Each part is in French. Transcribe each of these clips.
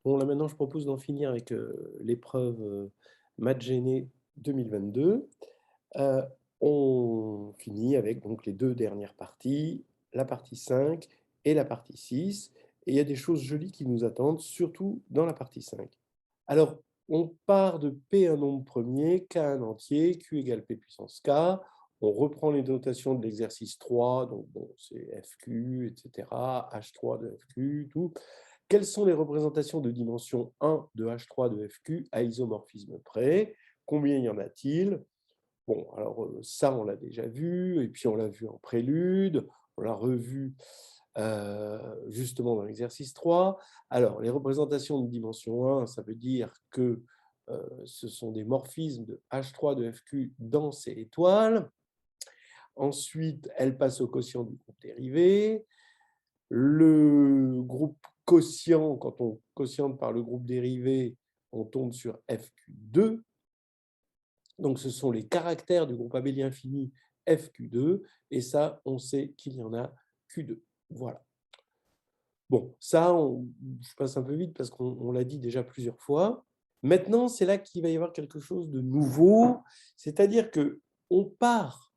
Bon, là maintenant, je propose d'en finir avec l'épreuve maths gênée 2022. Euh, on finit avec donc les deux dernières parties, la partie 5 et la partie 6. Et il y a des choses jolies qui nous attendent, surtout dans la partie 5. Alors, on part de P un nombre premier, K un entier, Q égale P puissance K. On reprend les notations de l'exercice 3, donc bon, c'est FQ, etc., H3 de FQ, tout. Quelles sont les représentations de dimension 1 de H3 de FQ à isomorphisme près? Combien y en a-t-il? Bon, alors ça, on l'a déjà vu, et puis on l'a vu en prélude, on l'a revu justement dans l'exercice 3. Alors, les représentations de dimension 1, ça veut dire que ce sont des morphismes de H3 de FQ dans ces étoiles. Ensuite, elles passent au quotient du groupe dérivé. Le groupe quotient, quand on quotiente par le groupe dérivé, on tombe sur FQ2. Donc, ce sont les caractères du groupe abélien fini FQ2. Et ça, on sait qu'il y en a Q2. Voilà. Bon, ça, je passe un peu vite parce qu'on l'a dit déjà plusieurs fois. Maintenant, c'est là qu'il va y avoir quelque chose de nouveau. C'est-à-dire qu'on part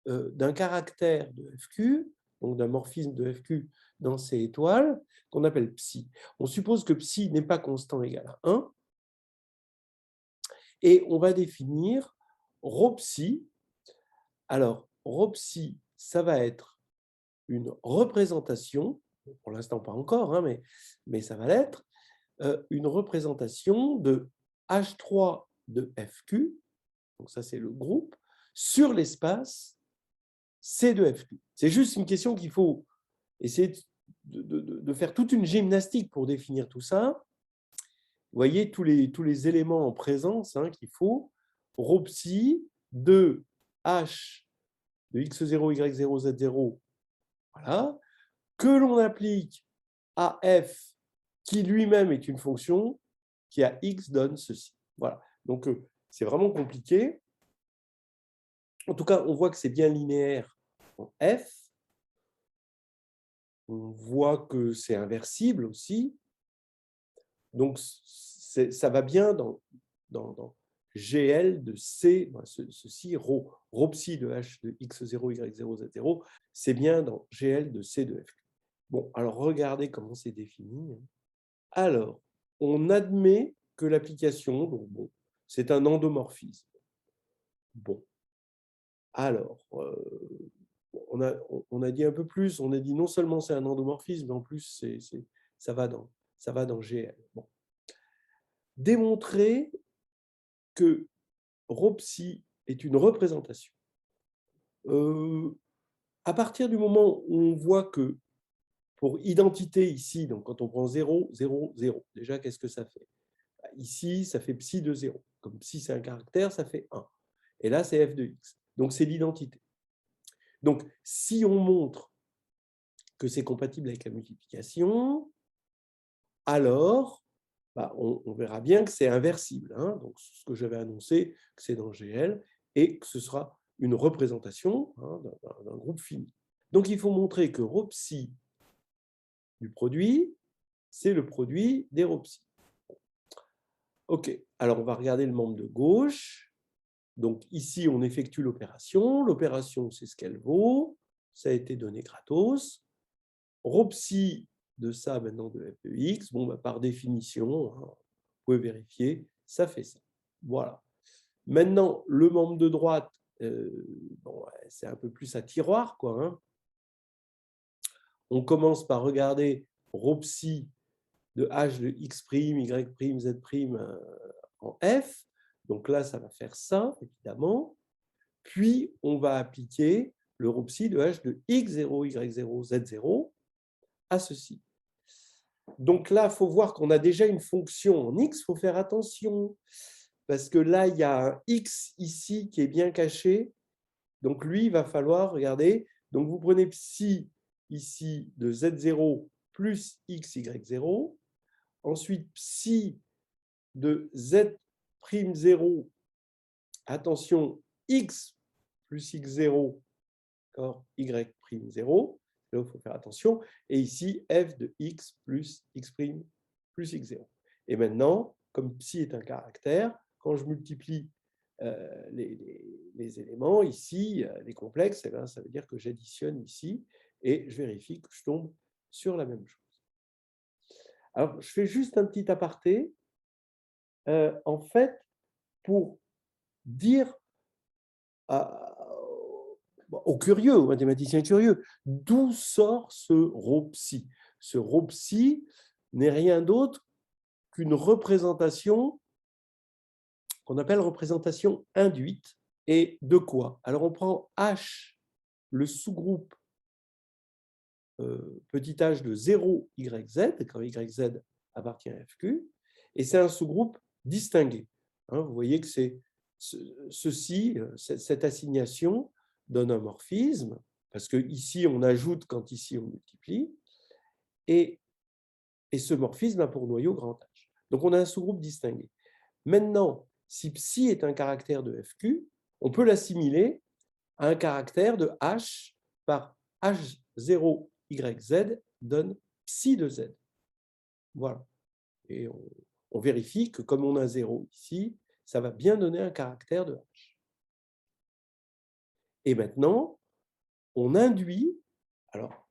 d'un caractère de FQ, donc d'un morphisme de FQ dans ces étoiles, qu'on appelle psi. On suppose que psi n'est pas constant égal à 1, et on va définir ρ psi. Alors, ρ psi, ça va être une représentation, pour l'instant pas encore, hein, mais ça va l'être, une représentation de H3 de FQ, donc ça c'est le groupe, sur l'espace C de FQ. C'est juste une question qu'il faut essayer de faire toute une gymnastique pour définir tout ça. Vous voyez tous les éléments en présence hein, qu'il faut. Rho psi de H de x0, y0, z0, voilà, que l'on applique à f qui lui-même est une fonction qui à x donne ceci. Voilà. Donc, c'est vraiment compliqué. En tout cas, on voit que c'est bien linéaire en f. On voit que c'est inversible aussi. Donc, ça va bien dans GL de C, ceci, ρ psi de H de x0, y0, z0, c'est bien dans GL de C de F. Bon, alors regardez comment c'est défini. Alors, on admet que l'application, donc bon, c'est un endomorphisme. Bon, alors, on a dit un peu plus, on a dit non seulement c'est un endomorphisme, mais en plus ça va dans GL. Bon. Démontrer que ρ psi est une représentation. À partir du moment où on voit que pour identité ici, donc quand on prend 0, 0, 0, déjà qu'est-ce que ça fait? Ici, ça fait psi de 0. Comme psi c'est un caractère, ça fait 1. Et là, c'est f de x. Donc, c'est l'identité. Donc, si on montre que c'est compatible avec la multiplication, alors, on verra bien que c'est inversible. Hein, donc, ce que j'avais annoncé, que c'est dans GL, et que ce sera une représentation hein, d'un groupe fini. Donc, il faut montrer que ρ psi du produit, c'est le produit des ρ psi. OK, alors on va regarder le membre de gauche. Donc ici, on effectue l'opération. L'opération, c'est ce qu'elle vaut. Ça a été donné gratos. Rho psi de ça, maintenant, de f de x, bon, par définition, hein, vous pouvez vérifier, ça fait ça. Voilà. Maintenant, le membre de droite, bon, c'est un peu plus à tiroir, quoi. Hein. On commence par regarder rho psi de h de x', y', z' en f. Donc là, ça va faire ça, évidemment. Puis, on va appliquer le ρ psi de h de x0, y0, z0 à ceci. Donc là, il faut voir qu'on a déjà une fonction en x, il faut faire attention, parce que là, il y a un x ici qui est bien caché. Donc lui, il va falloir, regardez, donc vous prenez psi ici de z0 plus x, y0, ensuite psi de z'0, attention, x plus x0, y'0, là il faut faire attention, et ici f de x plus x', plus x0. Et maintenant, comme psi est un caractère, quand je multiplie les éléments ici, les complexes, eh bien, ça veut dire que j'additionne ici et je vérifie que je tombe sur la même chose. Alors, je fais juste un petit aparté. En fait, pour dire aux curieux, aux mathématiciens curieux, d'où sort ce ρ psi? Ce ρ psi n'est rien d'autre qu'une représentation qu'on appelle représentation induite. Et de quoi? Alors, on prend H, le sous-groupe petit h de 0, yz, quand yz appartient à fq, et c'est un sous-groupe distingué. Vous voyez que c'est ceci, cette assignation donne un morphisme, parce que ici on ajoute quand ici on multiplie, et ce morphisme a pour noyau grand H. Donc on a un sous-groupe distingué. Maintenant, si psi est un caractère de fq, on peut l'assimiler à un caractère de h par h0 yz donne psi de z. Voilà. Et on vérifie que comme on a 0 ici, ça va bien donner un caractère de h. Et maintenant, on induit, alors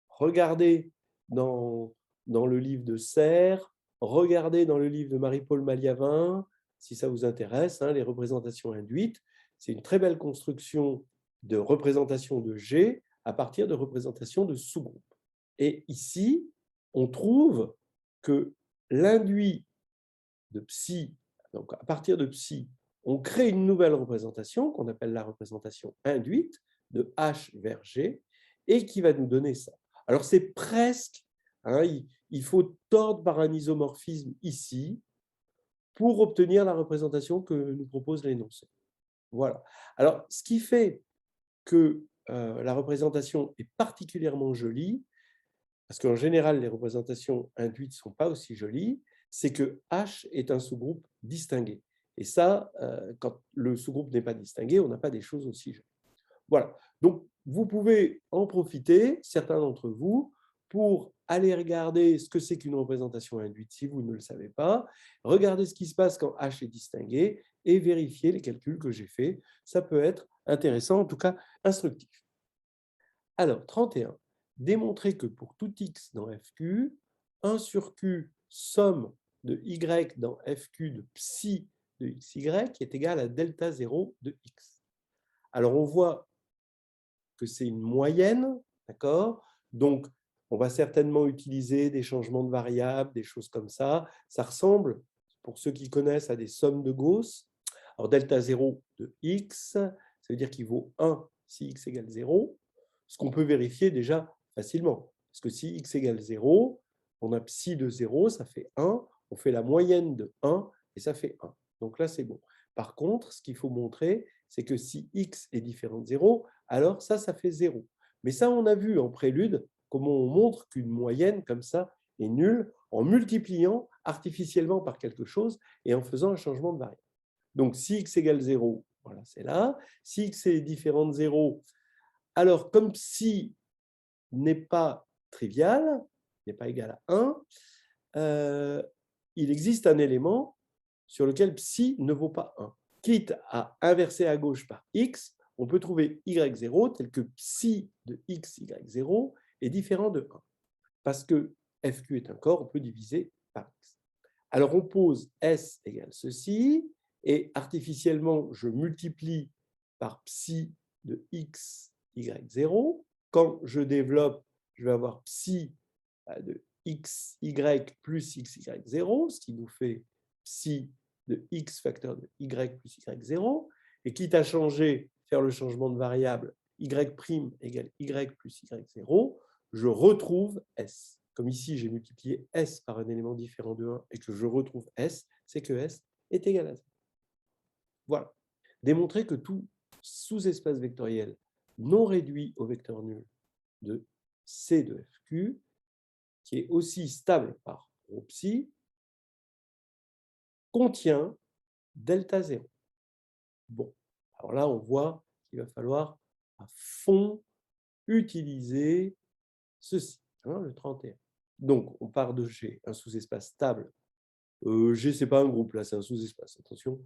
regardez dans le livre de Serre, regardez dans le livre de Marie-Paul Maliavin, si ça vous intéresse, les représentations induites. C'est une très belle construction de représentation de G à partir de représentations de sous-groupes. Et ici, on trouve que l'induit de psi, donc à partir de psi, on crée une nouvelle représentation qu'on appelle la représentation induite de H vers G et qui va nous donner ça. Alors c'est presque, il faut tordre par un isomorphisme ici pour obtenir la représentation que nous propose l'énoncé. Voilà. Alors ce qui fait que la représentation est particulièrement jolie, parce qu'en général, les représentations induites ne sont pas aussi jolies, c'est que H est un sous-groupe distingué. Et ça, quand le sous-groupe n'est pas distingué, on n'a pas des choses aussi jolies. Voilà. Donc, vous pouvez en profiter, certains d'entre vous, pour aller regarder ce que c'est qu'une représentation induite si vous ne le savez pas, regardez ce qui se passe quand H est distingué et vérifier les calculs que j'ai faits. Ça peut être intéressant, en tout cas instructif. Alors, 31. Démontrer que pour tout x dans fq, 1 sur q somme de y dans fq de psi de xy est égal à delta 0 de x. Alors, on voit que c'est une moyenne, d'accord? Donc, on va certainement utiliser des changements de variables, des choses comme ça. Ça ressemble, pour ceux qui connaissent, à des sommes de Gauss. Alors, delta 0 de x, ça veut dire qu'il vaut 1 si x égale 0, ce qu'on peut vérifier déjà facilement. Parce que si x égale 0, on a psi de 0, ça fait 1, on fait la moyenne de 1 et ça fait 1. Donc là, c'est bon. Par contre, ce qu'il faut montrer, c'est que si x est différent de 0, alors ça fait 0. Mais ça, on a vu en prélude comment on montre qu'une moyenne comme ça est nulle en multipliant artificiellement par quelque chose et en faisant un changement de variable. Donc, si x égale 0, voilà, c'est là. Si x est différent de 0, alors comme psi n'est pas trivial, n'est pas égal à 1, il existe un élément sur lequel psi ne vaut pas 1. Quitte à inverser à gauche par x, on peut trouver y0 tel que psi de x, y0 est différent de 1. Parce que fq est un corps, on peut diviser par x. Alors on pose s égale ceci, et artificiellement, je multiplie par psi de x, y0. Quand je développe, je vais avoir psi de xy plus xy0, ce qui nous fait psi de x facteur de y plus y0. Et quitte à changer, faire le changement de variable y' égale y plus y0, je retrouve s. Comme ici, j'ai multiplié s par un élément différent de 1 et que je retrouve s, c'est que s est égal à 0. Voilà. Démontrer que tout sous-espace vectoriel non réduit au vecteur nul de C de FQ, qui est aussi stable par ρ psi, contient delta 0. Bon, alors là, on voit qu'il va falloir à fond utiliser ceci, le 31. Donc, on part de G, un sous-espace stable. G, ce n'est pas un groupe, là, c'est un sous-espace, attention,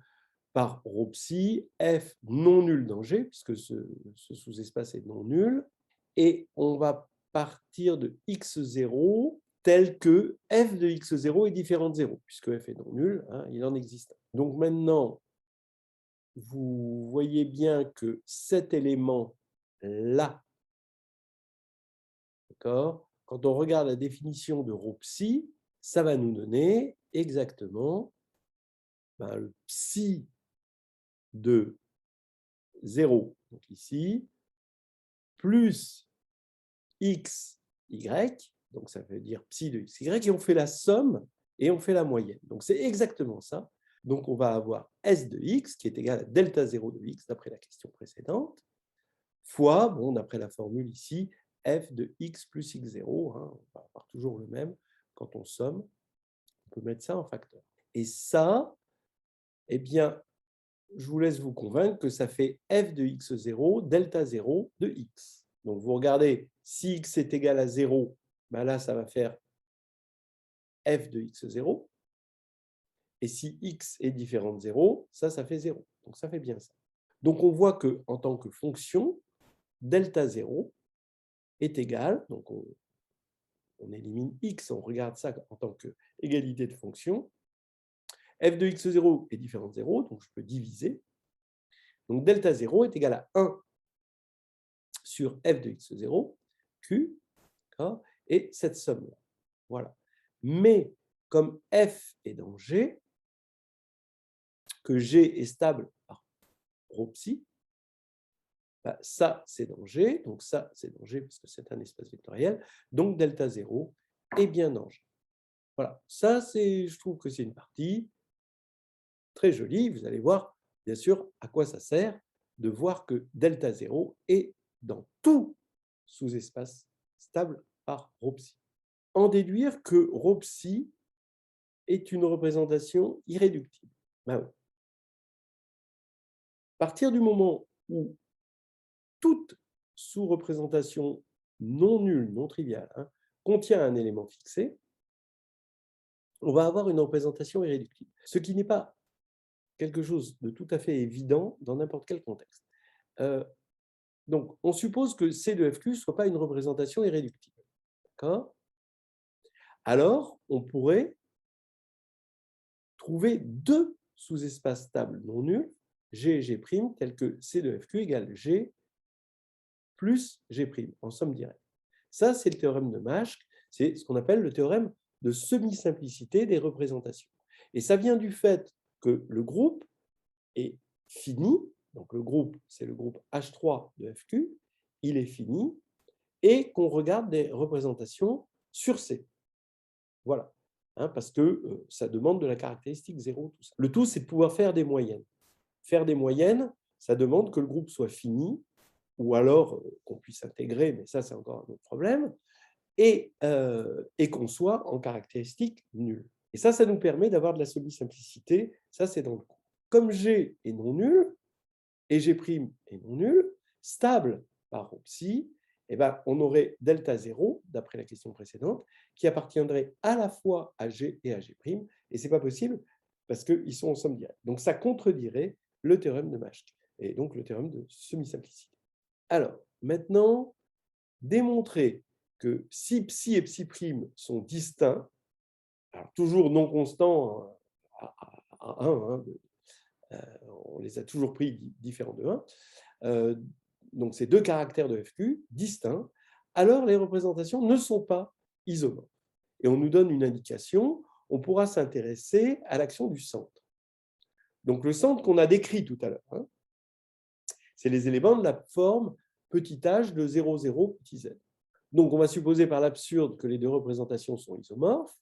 par ρ psi, F non nul dans G, puisque ce sous-espace est non nul. Et on va partir de x0 tel que f de x0 est différent de 0, puisque f est non nul, hein, il en existe un. Donc maintenant, vous voyez bien que cet élément-là, d'accord, quand on regarde la définition de ρ psi, ça va nous donner exactement le psi de 0, donc ici, plus x, y, donc ça veut dire psi de x, y, et on fait la somme et on fait la moyenne. Donc c'est exactement ça. Donc on va avoir s de x qui est égal à delta 0 de x, d'après la question précédente, fois, bon, d'après la formule ici, f de x plus x0, hein, on va avoir toujours le même quand on somme, on peut mettre ça en facteur. Et ça, eh bien, je vous laisse vous convaincre que ça fait f de x0 delta 0 de x. Donc, vous regardez, si x est égal à 0, ben là, ça va faire f de x0. Et si x est différent de 0, ça fait 0. Donc, ça fait bien ça. Donc, on voit qu'en tant que fonction, delta 0 est égal, donc on élimine x, on regarde ça en tant qu'égalité de fonction. F de x0 est différent de 0, donc je peux diviser. Donc, delta 0 est égal à 1 sur f de x0, q, et cette somme-là. Voilà. Mais comme f est dans G, que G est stable par ρ psi, ça, c'est dans G, donc ça, c'est dans G, parce que c'est un espace vectoriel, donc delta 0 est bien dans G. Voilà, ça, je trouve que c'est une partie très jolie. Vous allez voir, bien sûr, à quoi ça sert de voir que delta 0 est dans tout sous-espace stable par ρ psi. En déduire que ρ psi est une représentation irréductible. Ben oui. À partir du moment où toute sous-représentation non nulle, non triviale, hein, contient un élément fixé, on va avoir une représentation irréductible. Ce qui n'est pas quelque chose de tout à fait évident dans n'importe quel contexte. Donc, on suppose que C de FQ ne soit pas une représentation irréductible. D'accord ? Alors, on pourrait trouver deux sous-espaces stables non nuls, G et G', tels que C de FQ égale G plus G', en somme directe. Ça, c'est le théorème de Maschke, c'est ce qu'on appelle le théorème de semi-simplicité des représentations. Et ça vient du fait que le groupe est fini, donc le groupe, c'est le groupe H3 de FQ, il est fini, et qu'on regarde des représentations sur C. Voilà, hein, parce que ça demande de la caractéristique 0, tout ça. Le tout, c'est de pouvoir faire des moyennes. Faire des moyennes, ça demande que le groupe soit fini, ou alors qu'on puisse intégrer, mais ça, c'est encore un autre problème, et qu'on soit en caractéristique nulle. Et ça nous permet d'avoir de la semi-simplicité, ça, c'est dans le cours. Comme G est non nul, et G' est non nul, stable par ρ psi, eh ben, on aurait delta 0, d'après la question précédente, qui appartiendrait à la fois à G et à G', et ce n'est pas possible parce qu'ils sont en somme directe. Donc, ça contredirait le théorème de Maschke, et donc le théorème de semi-simplicité. Alors, maintenant, démontrer que si psi et psi' sont distincts, alors toujours non constants à 1, on les a toujours pris différents de 1, donc ces deux caractères de FQ distincts, alors les représentations ne sont pas isomorphes. Et on nous donne une indication, on pourra s'intéresser à l'action du centre. Donc le centre qu'on a décrit tout à l'heure, c'est les éléments de la forme petit h de 0, 0, petit z. Donc on va supposer par l'absurde que les deux représentations sont isomorphes.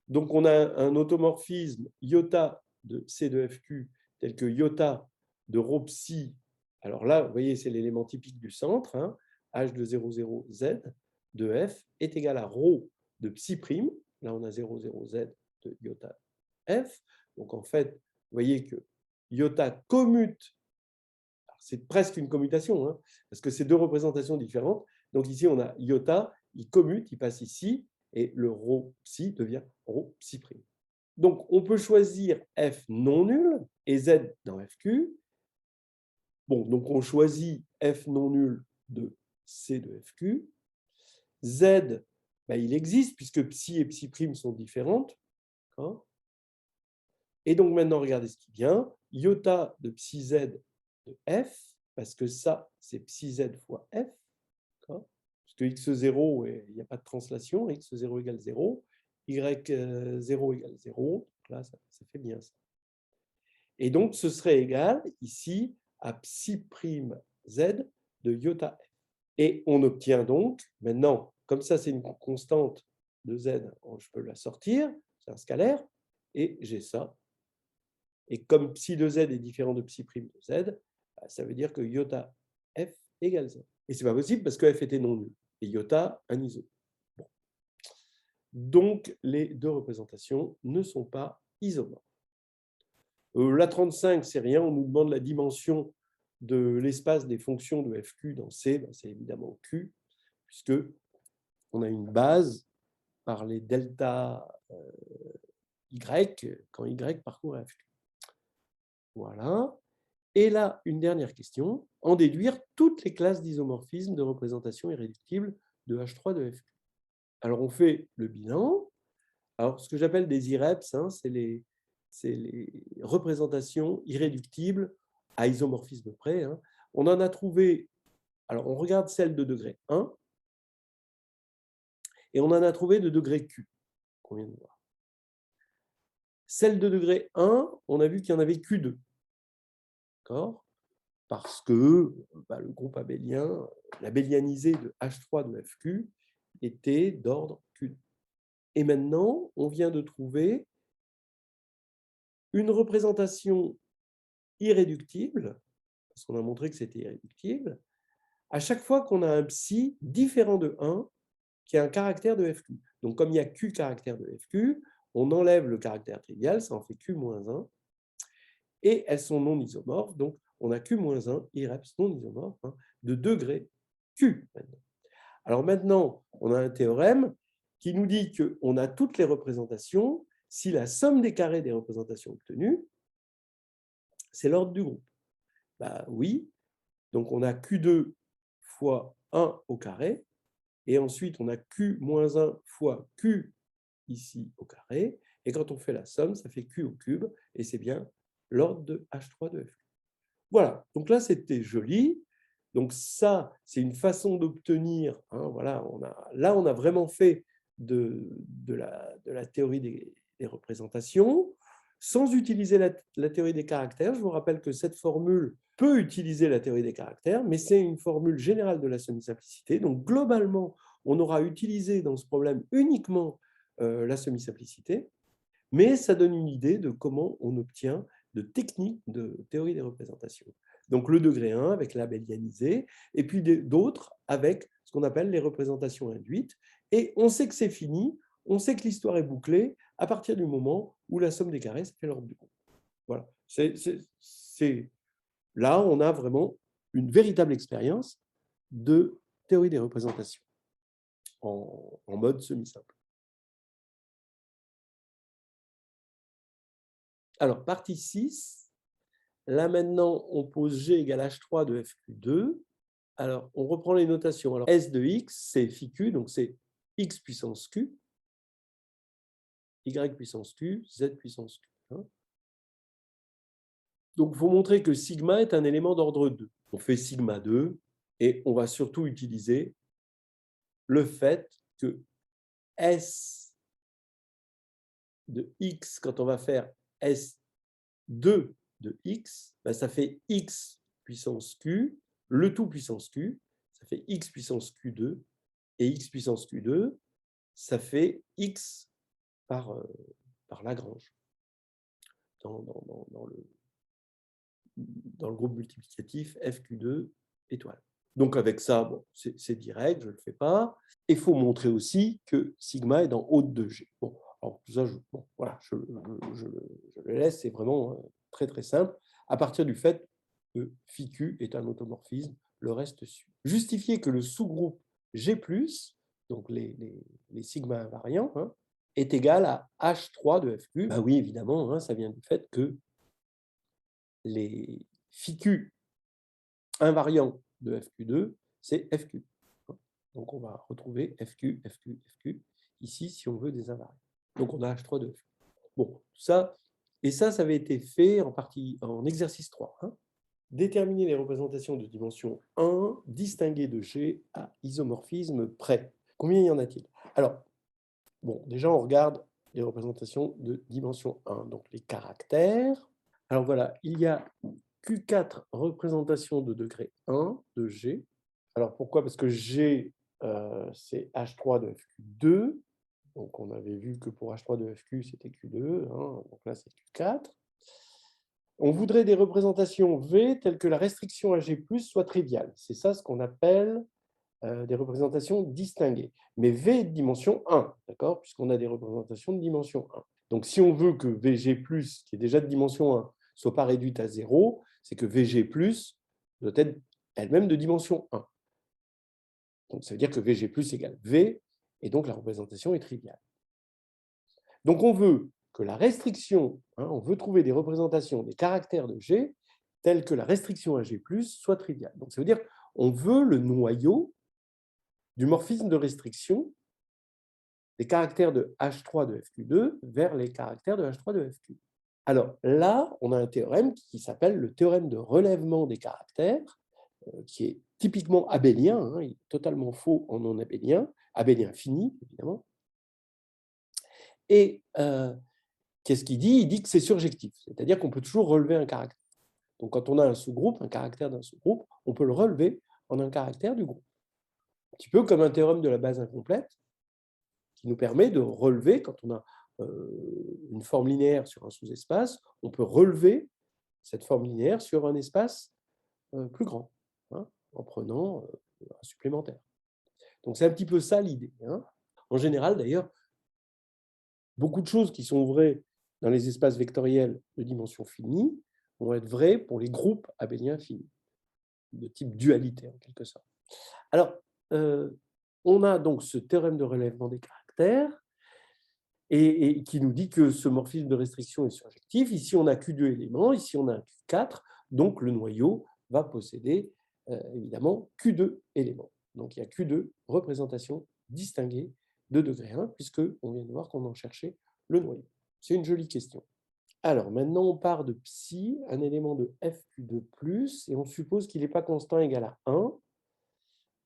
Donc on a un automorphisme iota de C de FQ tel que iota de ρ psi. Alors là, vous voyez, c'est l'élément typique du centre, hein, h de 0, 0, z de f est égal à ρ de psi'. Là, on a 0, 0, z de iota f. Donc en fait, vous voyez que iota commute, c'est presque une commutation, hein, parce que c'est deux représentations différentes. Donc ici, on a iota, il commute, il passe ici, et le ρ psi devient ρ psi prime. Donc, on peut choisir f non nul et z dans fq. Bon, donc on choisit f non nul de c de fq. Z, ben, il existe puisque psi et psi prime sont différentes. Et donc maintenant, regardez ce qui vient. Iota de psi z de f, parce que ça, c'est psi z fois f. Parce que x0, il n'y a pas de translation, x0 égale 0, y0 égale 0. Donc là, ça fait bien ça. Et donc, ce serait égal ici à psi prime z de iota f. Et on obtient donc, maintenant, comme ça, c'est une constante de z, je peux la sortir, c'est un scalaire, et j'ai ça. Et comme psi de z est différent de psi prime de z, ça veut dire que iota f égale z. Et ce n'est pas possible parce que f était non nul. Et iota, un iso. Bon. Donc, les deux représentations ne sont pas isomorphes. La 35, c'est rien. On nous demande la dimension de l'espace des fonctions de fq dans C. Ben, c'est évidemment q, puisque on a une base par les delta y quand y parcourt fq. Voilà. Et là, une dernière question. En déduire toutes les classes d'isomorphisme de représentation irréductible de H3 de fq. Alors, on fait le bilan. Alors, ce que j'appelle des IREPS, c'est les représentations irréductibles à isomorphisme près. On en a trouvé, alors on regarde celle de degré 1, et on en a trouvé de degré Q, qu'on vient de voir. Celle de degré 1, on a vu qu'il y en avait Q2. D'accord ? Parce que le groupe abélien, l'abélianisé de H3 de FQ, était d'ordre Q2. Et maintenant, on vient de trouver une représentation irréductible, parce qu'on a montré que c'était irréductible, à chaque fois qu'on a un psi différent de 1 qui a un caractère de FQ. Donc, comme il y a Q caractère de FQ, on enlève le caractère trivial, ça en fait Q-1, et elles sont non isomorphes, donc on a Q-1 IREPS non isomorphe de degré Q. Alors maintenant, on a un théorème qui nous dit qu'on a toutes les représentations si la somme des carrés des représentations obtenues, c'est l'ordre du groupe. Bah oui, donc on a Q2 fois 1 au carré, et ensuite on a Q-1 fois Q ici au carré, et quand on fait la somme, ça fait Q au cube, et c'est bien l'ordre de H3 de F. Voilà, donc là c'était joli. Donc ça, c'est une façon d'obtenir, voilà, là on a vraiment fait de la théorie des représentations, sans utiliser la théorie des caractères. Je vous rappelle que cette formule peut utiliser la théorie des caractères, mais c'est une formule générale de la semi-simplicité. Donc globalement, on aura utilisé dans ce problème uniquement la semi-simplicité, mais ça donne une idée de comment on obtient de techniques de théorie des représentations. Donc le degré 1 avec l'abélianisé, et puis d'autres avec ce qu'on appelle les représentations induites. Et on sait que c'est fini, on sait que l'histoire est bouclée à partir du moment où la somme des carrés, ça fait l'ordre du groupe. Voilà. Là, on a vraiment une véritable expérience de théorie des représentations en mode semi-simple. Alors, partie 6. Là, maintenant, on pose G égale H3 de FQ2. Alors, on reprend les notations. Alors, S de X, c'est phi Q, donc c'est X puissance Q, Y puissance Q, Z puissance Q. Donc, il faut montrer que sigma est un élément d'ordre 2. On fait sigma 2, et on va surtout utiliser le fait que S de X, quand on va faire S2 de X, ben ça fait X puissance Q, le tout puissance Q, ça fait X puissance Q2, et X puissance Q2, ça fait X par Lagrange dans le groupe multiplicatif FQ2 étoile. Donc avec ça, bon, c'est direct, je ne le fais pas. Il faut montrer aussi que sigma est dans haute de G. Bon, alors tout ça, voilà, je le laisse, c'est vraiment très très simple, à partir du fait que phi Q est un automorphisme, le reste suit. Justifier que le sous-groupe G+, donc les sigma invariants, hein, est égal à H3 de FQ. Ben oui, évidemment, hein, ça vient du fait que les φQ invariants de FQ2, c'est FQ. Donc on va retrouver FQ, FQ, FQ, ici, si on veut des invariants. Donc on a H3 de FQ. Bon, ça, et ça avait été fait en partie en exercice 3. Hein. Déterminer les représentations de dimension 1 distinguées de G à isomorphisme près. Combien y en a-t-il? Alors, bon, déjà, on regarde les représentations de dimension 1, donc les caractères. Alors voilà, il y a Q4 représentations de degré 1 de G. Alors pourquoi? Parce que G, c'est H3 de FQ2. Donc on avait vu que pour H3 de FQ, c'était Q2. Hein, donc là, c'est Q4. On voudrait des représentations V telles que la restriction à G+, soit triviale. C'est ça ce qu'on appelle des représentations distinguées. Mais V est de dimension 1, d'accord? Puisqu'on a des représentations de dimension 1. Donc si on veut que VG+, qui est déjà de dimension 1, ne soit pas réduite à 0, c'est que VG+, doit être elle-même de dimension 1. Donc ça veut dire que VG+ égale V, et donc la représentation est triviale. Donc on veut que la restriction, hein, on veut trouver des représentations des caractères de G telles que la restriction à G+, soit triviale. Donc ça veut dire qu'on veut le noyau du morphisme de restriction des caractères de H3 de FQ2 vers les caractères de H3 de FQ. Alors là, on a un théorème qui s'appelle le théorème de relèvement des caractères, qui est typiquement abélien, hein, il est totalement faux en non abélien, abélien fini, évidemment. Et qu'est-ce qu'il dit? Il dit que c'est surjectif, c'est-à-dire qu'on peut toujours relever un caractère. Donc quand on a un sous-groupe, un caractère d'un sous-groupe, on peut le relever en un caractère du groupe. Un petit peu comme un théorème de la base incomplète, qui nous permet de relever, quand on a une forme linéaire sur un sous-espace, on peut relever cette forme linéaire sur un espace plus grand, hein, en prenant un supplémentaire. Donc c'est un petit peu ça l'idée. Hein. En général, d'ailleurs, beaucoup de choses qui sont vraies dans les espaces vectoriels de dimension finie vont être vraies pour les groupes abéliens finis, de type dualité en quelque sorte. Alors, on a donc ce théorème de relèvement des caractères et qui nous dit que ce morphisme de restriction est surjectif. Ici, on a Q2 éléments, ici, on a un Q4, donc le noyau va posséder évidemment Q2 éléments. Donc, il y a Q2 représentations distinguées de degré 1, puisqu'on vient de voir qu'on en cherchait le noyau. C'est une jolie question. Alors, maintenant, on part de psi, un élément de FQ2+, et on suppose qu'il n'est pas constant égal à 1.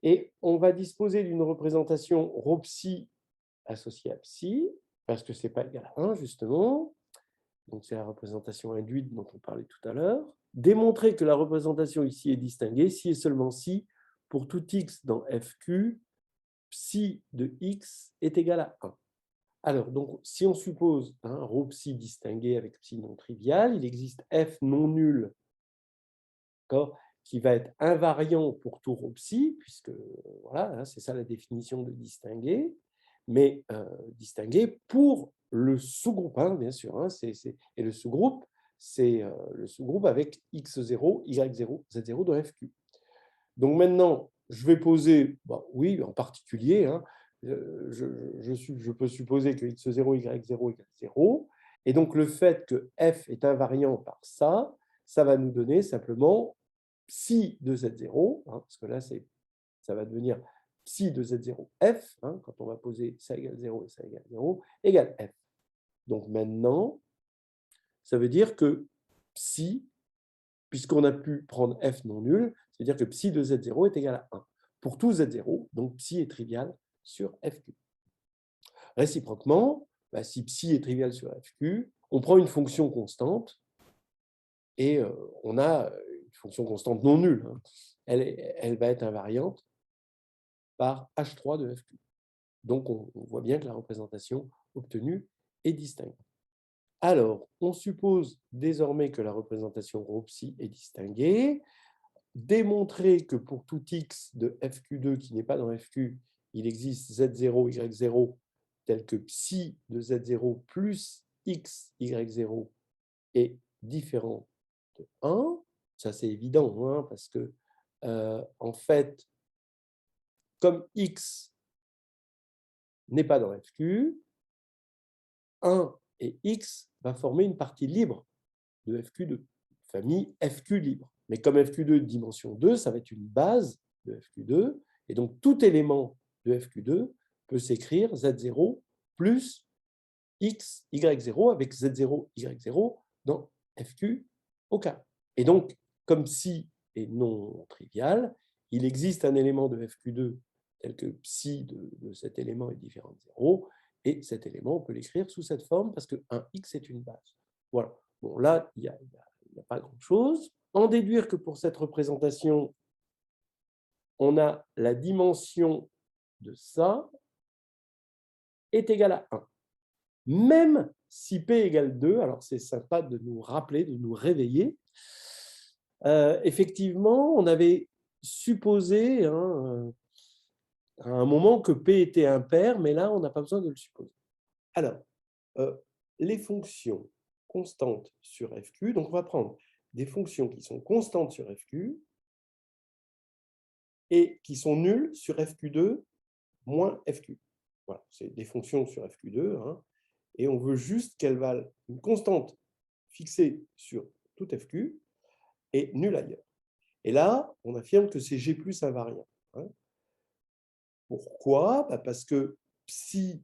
Et on va disposer d'une représentation ρ-psi associée à psi, parce que ce n'est pas égal à 1, justement. Donc, c'est la représentation induite dont on parlait tout à l'heure. Démontrer que la représentation ici est distinguée si et seulement si, pour tout x dans FQ, psi de x est égal à 1. Alors, donc, si on suppose un ρ-psi distingué avec psi non trivial, il existe f non nul, qui va être invariant pour tout ρ-psi, puisque voilà, c'est ça la définition de distingué, mais distingué pour le sous-groupe, hein, bien sûr. Hein, et le sous-groupe, c'est le sous-groupe avec x0, y0, z0 dans FQ. Donc maintenant, je vais poser, oui, en particulier, hein, je peux supposer que x0, y0 égale 0. Et donc, le fait que f est invariant par ça, ça va nous donner simplement psi de z0, hein, parce que là, ça va devenir psi de z0 f, hein, quand on va poser ça égale 0 et ça égale 0, égale f. Donc maintenant, ça veut dire que psi, puisqu'on a pu prendre f non nul, ça veut dire que psi de z0 est égal à 1. Pour tout z0, donc psi est trivial sur fq. Réciproquement, si psi est trivial sur fq, on prend une fonction constante et on a une fonction constante non nulle. Hein. Elle va être invariante par h3 de fq. Donc, on voit bien que la représentation obtenue est distincte. Alors, on suppose désormais que la représentation ρ-psi est distinguée. Démontrer que pour tout x de fq2 qui n'est pas dans fq, il existe z0, y0, tel que psi de z0 plus x, y0 est différent de 1. Ça, c'est évident, hein, parce que, en fait, comme x n'est pas dans FQ, 1 et X va former une partie libre de FQ2, famille FQ libre. Mais comme FQ2 dimension 2, ça va être une base de FQ2, et donc tout élément de FQ2 peut s'écrire Z0 plus X, Y0 avec Z0, Y0 dans FQ au carré. Et donc, comme psi est non trivial, il existe un élément de FQ2 tel que psi de cet élément est différent de 0, et cet élément, on peut l'écrire sous cette forme parce que 1x est une base. Voilà. Bon, là, il n'y a pas grand-chose. En déduire que pour cette représentation, on a la dimension de ça est égale à 1. Même si P égale 2, alors c'est sympa de nous rappeler, de nous réveiller, effectivement, on avait supposé à un moment que P était impair, mais là, on n'a pas besoin de le supposer. Alors, les fonctions constantes sur FQ, donc on va prendre des fonctions qui sont constantes sur FQ et qui sont nulles sur FQ2 moins FQ. Voilà, c'est des fonctions sur FQ2, hein, et on veut juste qu'elles valent une constante fixée sur tout FQ et nulle ailleurs. Et là, on affirme que c'est G plus invariant. Hein. Pourquoi? Parce que psi,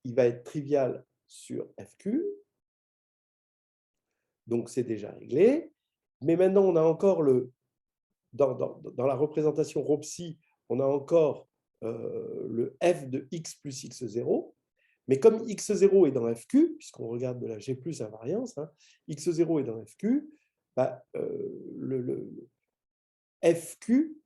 il va être trivial sur FQ, donc c'est déjà réglé. Mais maintenant, on a encore dans la représentation ρ psi, on a encore le f de x plus x0. Mais comme x0 est dans FQ, puisqu'on regarde de la G plus invariance, hein, x0 est dans FQ, bah, le FQ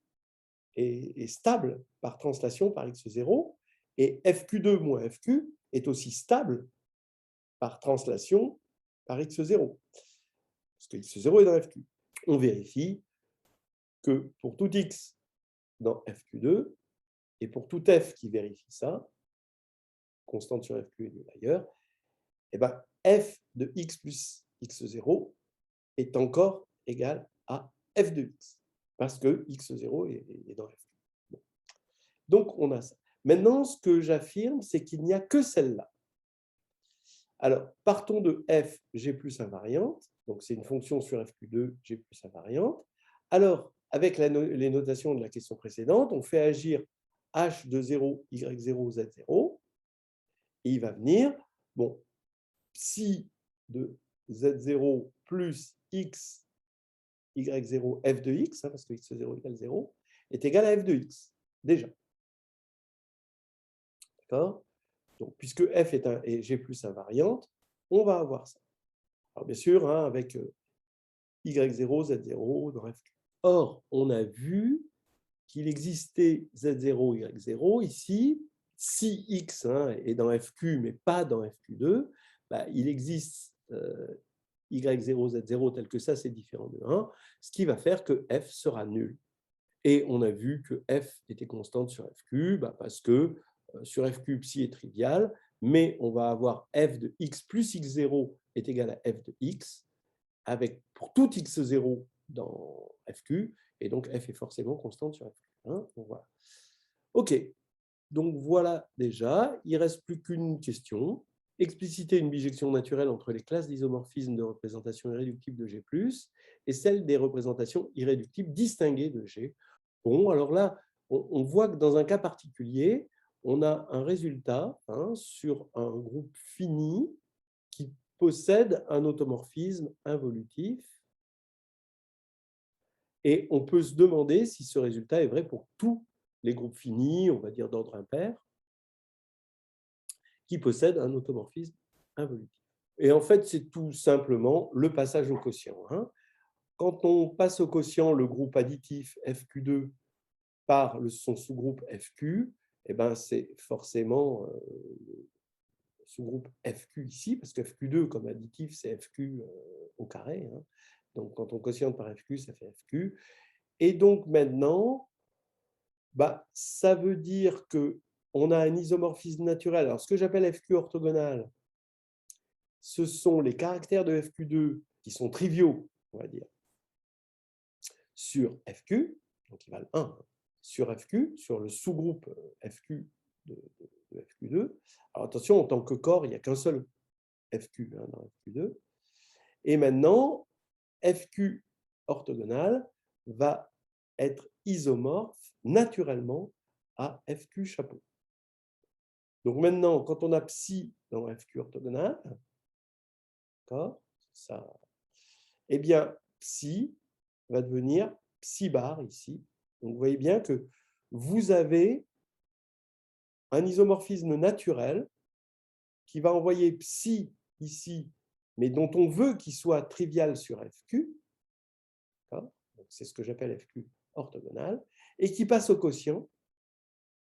est stable par translation par x0, et FQ2 moins FQ est aussi stable par translation par x0, parce que x0 est dans FQ. On vérifie que pour tout x dans FQ2, et pour tout f qui vérifie ça, constante sur FQ et nulle ailleurs, et ben, f de x plus x0 est encore égal à f de x, parce que x0 est dans FQ. Bon. Donc, on a ça. Maintenant, ce que j'affirme, c'est qu'il n'y a que celle-là. Alors, partons de f, g plus invariante. Donc, c'est une fonction sur FQ2, g plus invariante. Alors, avec les notations de la question précédente, on fait agir h de 0, y0, z0. Et il va venir, bon, psi de z0 plus x, y0, f de x, hein, parce que x0 égale 0, est égal à f de x, déjà. D'accord? Donc, puisque f est g plus invariante, on va avoir ça. Alors, bien sûr, hein, avec y0, z0 dans FQ. Or, on a vu qu'il existait z0, y0 ici. Si x est dans FQ, mais pas dans FQ2, bah, il existe y0, z0 tel que ça, c'est différent de 1, ce qui va faire que f sera nul. Et on a vu que f était constante sur FQ, bah, parce que sur FQ, psi est trivial, mais on va avoir f de x plus x0 est égal à f de x, avec pour tout x0 dans FQ, et donc f est forcément constante sur FQ. Hein, donc voilà. OK, donc voilà déjà, il ne reste plus qu'une question. Expliciter une bijection naturelle entre les classes d'isomorphisme de représentation irréductible de G+, et celle des représentations irréductibles distinguées de G. Bon, alors là, on voit que dans un cas particulier, on a un résultat sur un groupe fini qui possède un automorphisme involutif. Et on peut se demander si ce résultat est vrai pour tous les groupes finis, on va dire d'ordre impair, qui possèdent un automorphisme involutif. Et en fait, c'est tout simplement le passage au quotient. Quand on passe au quotient le groupe additif FQ2 par son sous-groupe FQ, eh ben, c'est forcément le sous-groupe FQ ici, parce que FQ2 comme additif, c'est FQ au carré. Donc, quand on quotiente par FQ, ça fait FQ. Et donc, maintenant, bah, ça veut dire qu'on a un isomorphisme naturel. Alors, ce que j'appelle FQ orthogonal, ce sont les caractères de FQ2 qui sont triviaux, on va dire, sur FQ, donc ils valent 1, sur FQ, sur le sous-groupe FQ de attention, en tant que corps, il n'y a qu'un seul FQ hein, dans FQ2. Et maintenant, FQ orthogonal va être isomorphe naturellement à FQ chapeau. Donc maintenant, quand on a psi dans FQ orthogonal, d'accord, ça, eh bien, psi va devenir psi bar ici. Donc vous voyez bien que vous avez un isomorphisme naturel qui va envoyer psi ici, mais dont on veut qu'il soit trivial sur FQ. C'est ce que j'appelle FQ orthogonal, et qui passe au quotient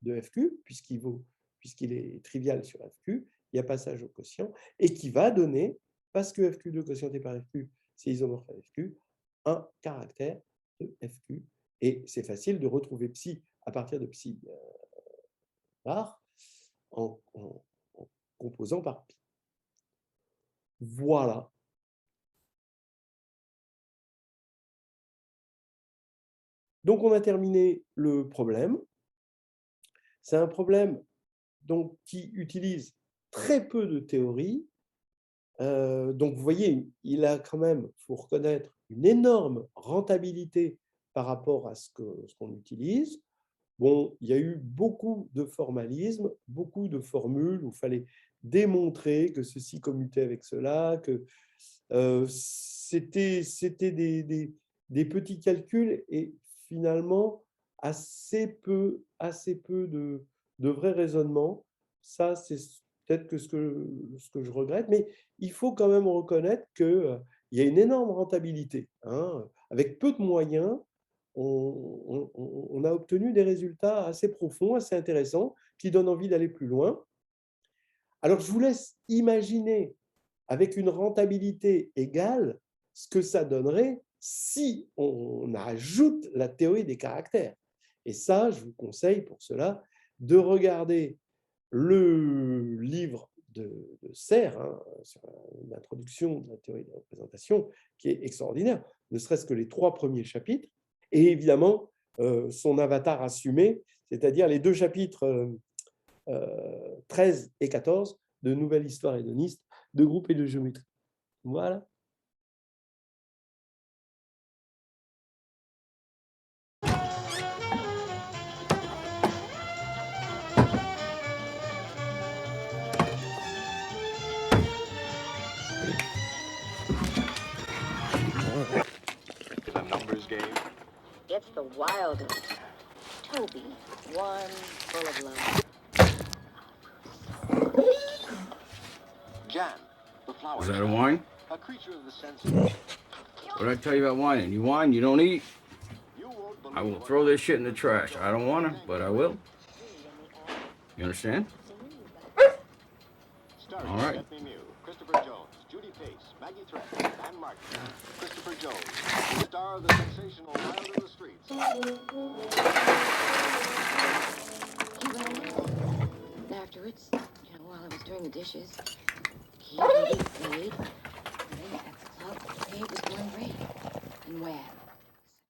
de FQ, puisqu'il est trivial sur FQ, il y a passage au quotient, et qui va donner, parce que FQ2 quotienté par FQ, c'est isomorphe à FQ, un caractère de FQ. Et c'est facile de retrouver psi à partir de psi bar en composant par pi. Voilà. Donc, on a terminé le problème. C'est un problème donc, qui utilise très peu de théorie. Donc, vous voyez, il a quand même, il faut reconnaître, une énorme rentabilité par rapport à ce qu'on utilise. Bon, il y a eu beaucoup de formalisme, beaucoup de formules où il fallait démontrer que ceci commutait avec cela, que c'était des petits calculs et finalement assez peu de vrais raisonnements. Ça, c'est peut-être que ce que je regrette, mais il faut quand même reconnaître qu'il y a une énorme rentabilité. Hein. Avec peu de moyens, on a obtenu des résultats assez profonds, assez intéressants, qui donnent envie d'aller plus loin. Alors, je vous laisse imaginer, avec une rentabilité égale, ce que ça donnerait si on ajoute la théorie des caractères. Et ça, je vous conseille pour cela de regarder le livre de Serre, hein, sur l'introduction de la théorie de la représentation, qui est extraordinaire, ne serait-ce que les 3 premiers chapitres, et évidemment son avatar assumé, c'est-à-dire les 2 chapitres 13 et 14 de Nouvelle Histoire hédoniste, de groupe et de géométrie. Voilà. It's a numbers game. It's the wildest. Toby, one full of love. Jan, the flower. Is that a wine? A creature of the senses. What did I tell you about whining? You whine, you don't eat. You won't believe I will what throw this shit in the trash. I don't want to, but I will. You understand? Starring All right. Bethany Mew, Christopher Jones, Judy Pace, Maggie Threat, Ann Martin, Christopher Jones, the star of the sensational Wild in the Streets. Afterwards, while I was doing the dishes, he played, and then at the club, it was going great. And where?